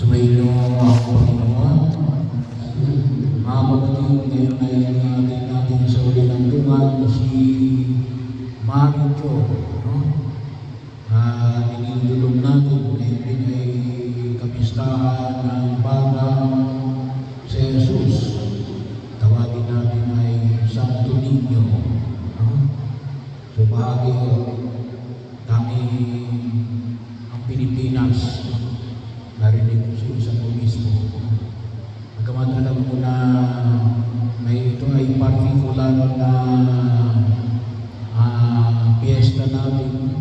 Sumayin ang Panginoon. Mga kapatid, ngayon ay atin natin sa uli ng tungan si Marito. Ninindulong natin ngayon din ay kapistahan ng batang si Jesus. Tawagin natin ay Santo Niño. So bahagi kami ang Pilipinas. Narinig ko sa isang obispo. Pagkaman alam ko na may ito ay particular na piyesta natin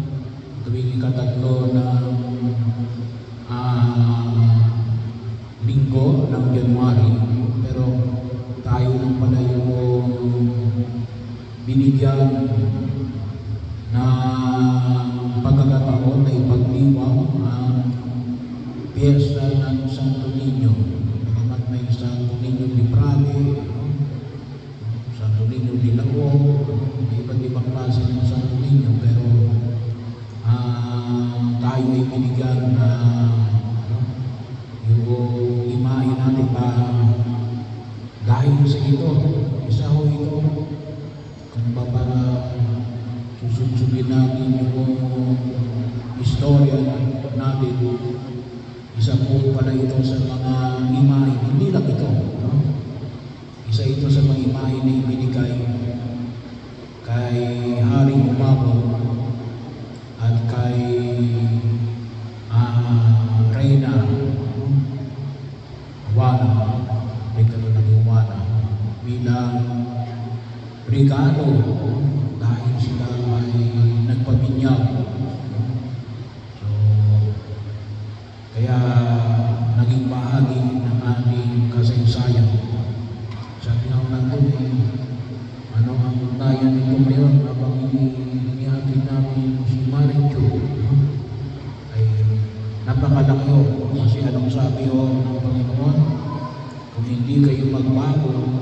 tuwing ikatatlo ng linggo ng January. Pero tayo lang pala yung binigyan na pagkakataon na ipagdiwang ang piyesta ng Santo Niño. Bagamat may Santo Niño di Prague, Santo Niño di Lago, may iba't ibang klase ng Santo Niño, pero tayo ay binigyan na yung imahin natin dahil sa ito, isa ho ito, kung ba susubsubin natin yung istorya natin. Isa po pala ito sa mga imahe, hindi lang ito. Isa ito sa mga imahe na ibinigay kay Haring Umabon at kay Reyna Juana, bilang regalo dahil sila ay nagpabinyag. Kaya naging bahagi ng ating kasaysayan. Sabi nga nandun ano ang ugnayan nito ngayon habang inihatid namin si Marito ay napakalaki o. Kasi anong sabi o ng Panginoon? Kung hindi kayo magbago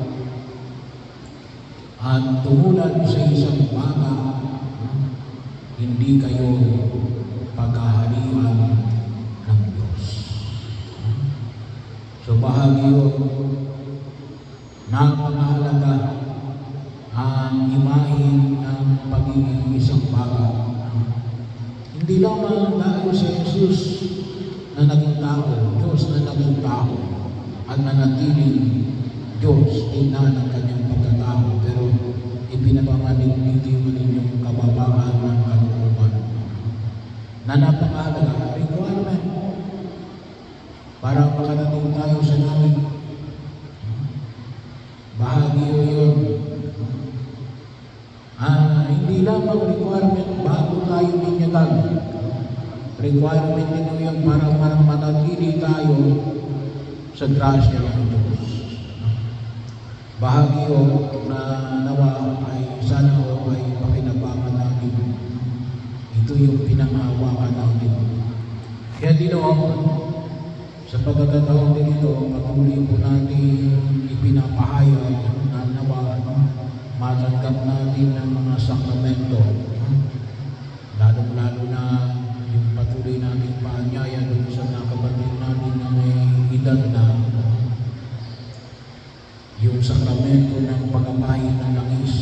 at tumulad sa isang baka, hindi kayo pagkahalian. So bahagi yun, napakahalaga ang imahin ng pagiging isang baka. Hindi lamang dahil si Jesus na naging tao, Diyos na naging tao, at nanatiling Diyos, ina ng kanyang pagkatao, pero ipinapamaligpiti mo ninyong kababaan ng kalooban. Na napakahalaga, requirement para makarating tayo sa langit. Bahagi yun. Hindi lamang requirement bago tayo binyagan. Requirement din yun para manatili tayo sa grasya ng Diyos. Bahagi yun na nawa ay sana ay pakinabangan natin. Ito yung pinanghawakan natin. Kaya sa pagkakataon din ito, patuloy po natin ipinapahayag na nawa matanggap natin ng mga sakramento. Lalong-lalo na yung patuloy natin paanyaya doon sa mga kapatid natin na may edad na yung sakramento ng pagkapahin ng langis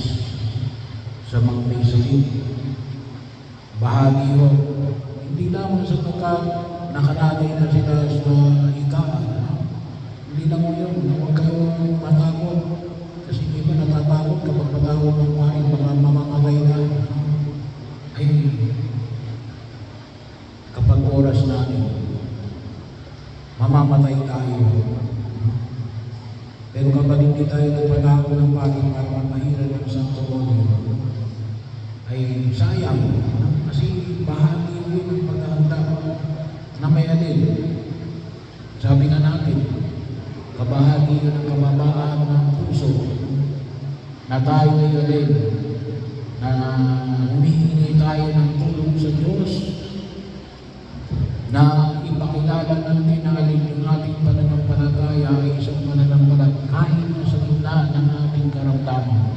sa mga may sakit. Bahagi yun, hindi lamang sa nakalatay na sila sa ikaan. Hindi lang mo yun, huwag kayong matakot. Kasi di ba natatakot kapag matawag ng pahin, baka mamamatay na. Ay, kapag oras natin, mamamatay tayo. Pero kapag hindi tayo nagpatakot ng pahin para mapahiran ng Santo Niño, ay sayang. Kasi bahagi yun ang paghahanda na may alin. Sabi nga natin, kabahagi yun ang kababaan ng puso na tayo ay alin, na humihingi tayo ng tulong sa Diyos, na ipakilala natin na alin yung ating pananampalataya ay isang pananampalataya kahit na sa gitna ng ating karamdaman.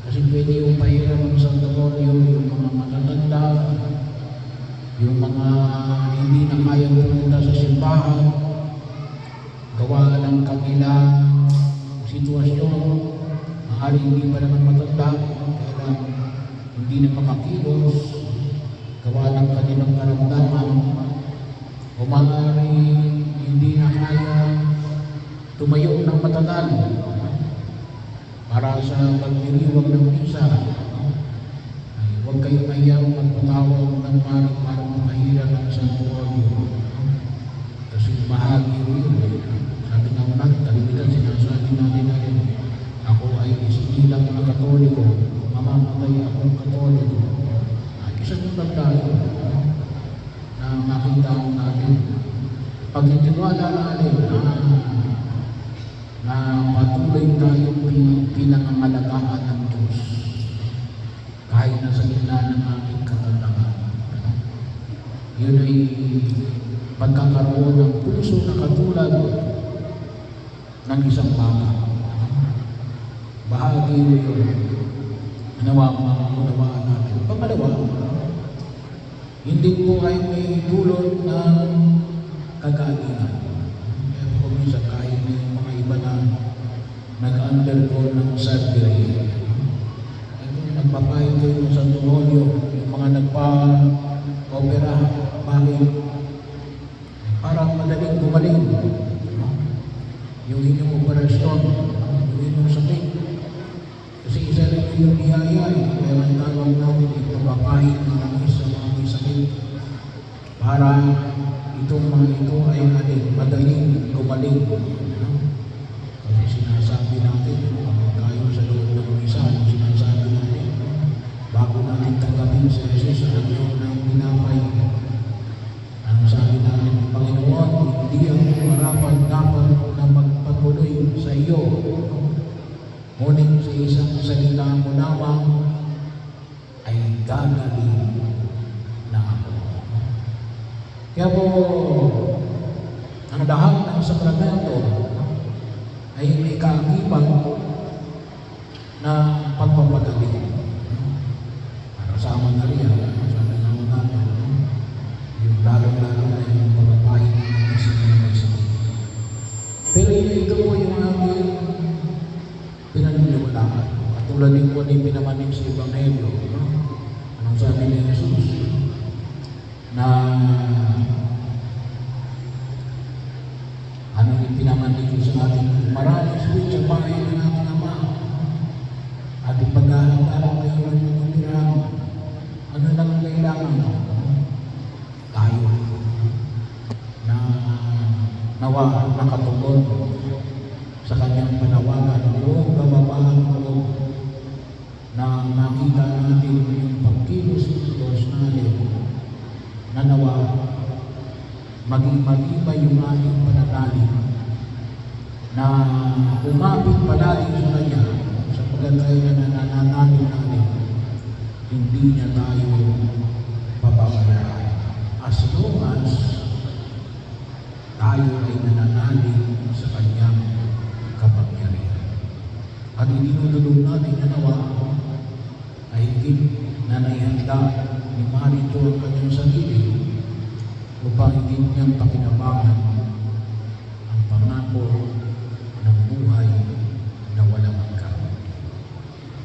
Kasi pwede yung pahiram ng Santo Niño, yung mga matatanda, yung mga hindi na kayang pumunta sa simbahan, ng kanilang sitwasyon, maaaring hindi pa naman matanda, kaya lang hindi na makakilos, gawa ng kanilang karamdaman, o maaaring hindi na kaya tumayo ng matagal para sa pagdiriwang ng misa. Ay huwag kayong mayang magpatawag ng para matahiran ng santuario. Kasi bahagi ko yun. Sabi nga natin, kalimitan sinasabi natin, ako ay isinilang na Katoliko, mamamatay akong Katoliko. Ay isang tayo na makita natin. Pagtitiwala natin na patuloy tayong pinangangalagaan ng Diyos kahit nasa gitna ng ating katandaan. Yun ay pagkakaroon ng puso na katulad ng isang bata. Bahagi yun, unawaan natin. Pangalawa, hindi po ay may dulot ng kagalingan. Kaya po minsan kahit may mga iba na nag-undergo ng surgery, nagpapahid kayo ng santuario, yung mga nagpa-opera, bakit? Parang madaling gumaling. Yung inyong operasyon, yung inyong sakit. Kasi isa rin yung biyaya, kaya ang tawag natin, ipapapahid ng langis sa mga may sakit. Para itong mga ito ay madaling gumaling. Kasi sinasabi natin, kapag tayo sa loob ng misa, sinasabi natin, bago natin tanggapin si Jesus sa inyo ng pinapay, ang sabi natin, Panginoon, hindi ang marapan dapat na magpatuloy sa iyo. Ngunit sa isang salita mo lamang ay gagaling na ako. Kaya po, ang lahat ng sakramento ay may kaakibat na pagpapagaling. Para sa Maria, sabi nga mo natin, yung lalo-lalo na yung pagpapahid ng isa. Pero ito po yung aking pinaniniwalaan. Katulad din po ni pinamaning sa Ebanghelyo. Anong sabi ni Jesus? Na anong ipinamanig ko sa atin? Maraming sulit sa bahay ng ating Ama. At ipaghahanap kayo ng pagpapirang. Ano lang ang kailangan? Tayo na nawa nakatulog sa kanyang panawagan o kababaan ko na makita natin yung pagkilos ng Diyos natin na nawa maging matibay yung ating pananalig na umapit palagi sa Kanya sapagkat tayo na nananalig natin hindi niya tayo pababayaan as long as tayo ay nananalig sa Kanyang kapangyarihan. At idinudulog natin na nawa ay higit na naihanda ni Marito ang kanyang sarili upang higit niyang pakinabangan ang pangako ng buhay